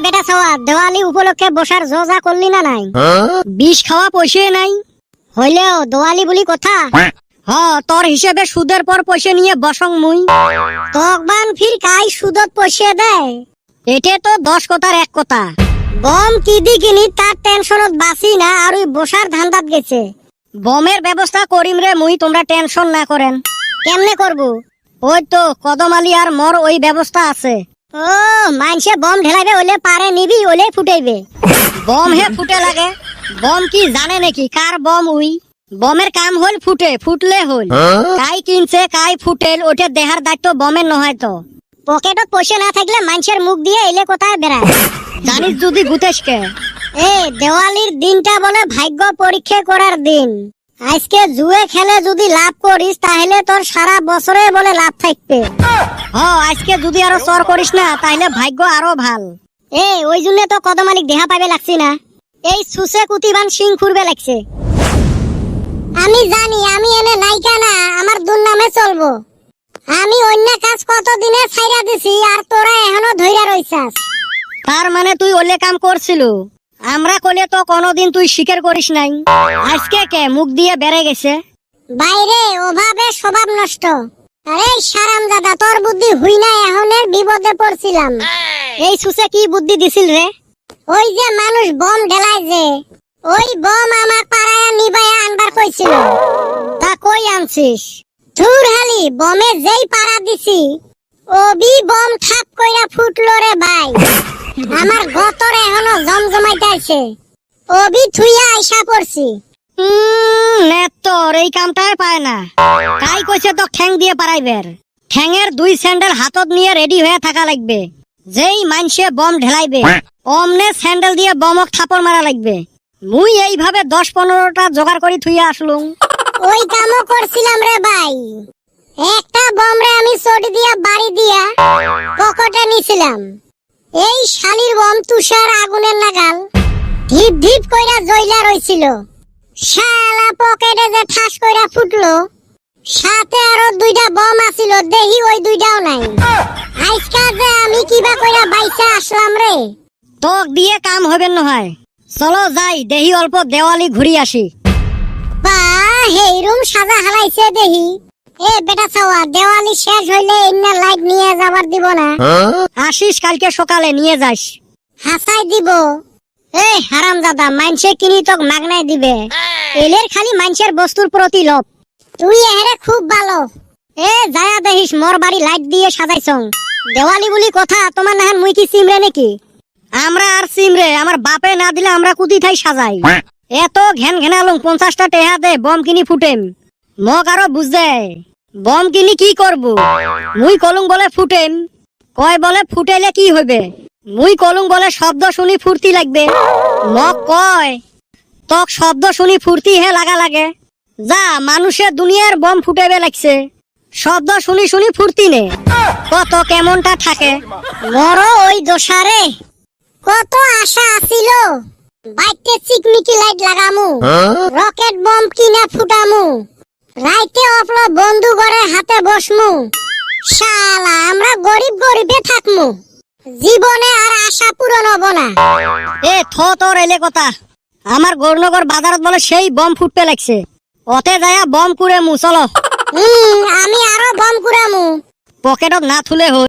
বেটা ছাওয়া দেওয়ালি উপলক্ষে বসার জজা করলি না নাই? বিষ খাওয়া পয়সা নাই হইলেও দেওয়ালি বলি কথা। তোর হিসেবে সুদের পর পয়সা নিয়ে বসং মুই তকবান ফির কাই সুদত পয়সা দেয়। এটা তো 10 কথার এক কথা। বম কি দি কিনি তার টেনশনত বাসি না আর ওই বসার ধান্দাত গেছে। বমের ব্যবস্থা করিম রে মুই, তোমরা টেনশন না করেন। কেমনে করব? ওই তো কদমালি আর মোর ওই ব্যবস্থা আছে। ও মানসে বম ঢেলাইবে ওলে পারে নিবি ওলে ফুটাইবে। বম হে ফুটে লাগে, বম কি জানে নাকি কার বম? উই বমের কাম হল ফুটে, ফুটলে হল। কাই কিনছে কাই ফুটেল ওটা দেহার দায়িত্ব বমের নহয়। তো পকেটত পয়সা না থাকলে মানুষের মুখ দিয়ে এলে কোথায় বেড়ায় জানিস যদি গুতেশকে। দেওয়ালির দিনটা বলে ভাগ্য পরীক্ষা করার দিন। আজকে জুয়ে খেলে যদি লাভ করিস তাহলে তোর সারা বছরে বলে লাভ থাকবে। আজকে যদি আরো চর করিস না তাহলে ভাগ্য আরো ভাল। ওই জন্য তো কদমালিক দেহা পাবে লাগছি না, এই সুসে কুতিবান সিং ফুরবে লাগছে। আমি জানি আমি এনে নাইকা না, আমার দুর্নামে চলবো। আমি অন্য কাজ কতদিনে ছাইরা দিছি আর তোরা এখনো ধইরা রইছাস। তার মানে তুই ওলে কাম করছিল, আমরা কইলে তো কোনোদিন তুই স্বীকার করিস নাই। আজকে কে মুখ দিয়ে বেড়ে গেছে? বাইরে ওভাবে স্বভাব নষ্ট। আরে শারামজাদা তোর বুদ্ধি হুই না, এখনের বিপদে পড়ছিলাম। এই সুসে কি বুদ্ধি দিছিল রে? ওই যে মানুষ বম ঢেলায় যে, ওই বম আমার পাড়ায় নিবাইয়া আনবার কইছিল। তা কই আনছিস? ধুর হালি বমে যেই পাড়া দিছি ওবি বম ঠাপ কইরা ফুটলো রে ভাই। আমার গতরে এখনো জমজমাইতাছে, ওবি থুইয়া আইসা পড়ছি। নেতর এই কামটাই পায় না। কাই কইছে তো ঠ্যাং দিয়ে পারাইবের? ঠ্যাঙের 2 স্যান্ডেল হাতত নিয়ে রেডি হয়ে থাকা লাগবে। যেই মানসে বম ঢেলাইবে অমনে স্যান্ডেল দিয়ে বমক থাপড় মারা লাগবে। মুই এইভাবে 10-15টা জোগাড় করি থুইয়া আসলুম। ওই কামও করছিলাম রে ভাই। একটা বম রে আমি চড়ি দিয়া বাড়ি দিয়া পকেটে নিছিলাম। এই শালির বম তুষার আগুনের নাগাল ধিপ ধিপ কইরা জ্বইলা রইছিল। শালা পকেটে যে ঠাস কইরা ফুটলো, সাথে আরো 2টা বম আছিল, দেহি ওই 2টাও নাই। আজকা যে আমি কিবা কইরা বাইসা আসলাম রে। তোক দিয়ে কাম হবে নহয়, চলো যাই দেহি অল্প দেওয়ালি ঘুরি আসি। বা হেই রুম সাজা হালাইছে দেহি। বেটা ছাওয়া দেওয়ালি শেষ হইলে ইন্না লাইট নিয়ে যাবার দিব না? আসিস কালকে সকালে নিয়ে যাস। হাসাই দিব। হারামজাদা মানসে কিনি তোক মাগনাই দিবে। এলের খালি মানসের বস্তুর প্রতি লোভ। তুই এরে খুব ভালো। যায়া দেখিস মোর বাড়ি লাইট দিয়ে সাজাইছং। দেওয়ালি বলি কথা, তোমার নাহান মুই কি সিমরে নাকি? আমরা আর সিমরে, আমার বাপে না দিলে আমরা কুতি থাই সাজাই। এত ঘেন ঘেনালুম 50টা টেহা দে বম কিনি ফুটেম। মক আরো বুঝে বম কিনি কি করব? মুই কলুং বলে ফুটেম, কয় বলে ফুটেলে কি হইবে? মুই কলুং বলে শব্দ শুনি ফুর্তি লাগবে। মক কয় তক শব্দ শুনি ফুর্তি হে লাগা লাগে। যা মানুষের দুনিয়ার বম ফুটেবে লাগছে, শব্দ শুনি শুনি ফুর্তি নে। কত কেমনটা থাকে মর ওই দোষারে। কত আশা আছিল বাইতে চিকমিকি লাইট লাগামু, রকেট বম কিনা ফুটামু, রাইতে অপলো বন্ধু ঘরে হাতে বসমু। শালা আমরা গরিব গরিবে থাকমু, জীবনে আর আশা পূরণ হবো না। তোর এলে কথা। আমার গৌরনগর বাজারত বলে সেই বম ফুটতে লাগছে, ওতে যায়া বম কুড়ে মু। চলো। আমি আরো বম কুড়ামু, পকেটত না থুলে হই।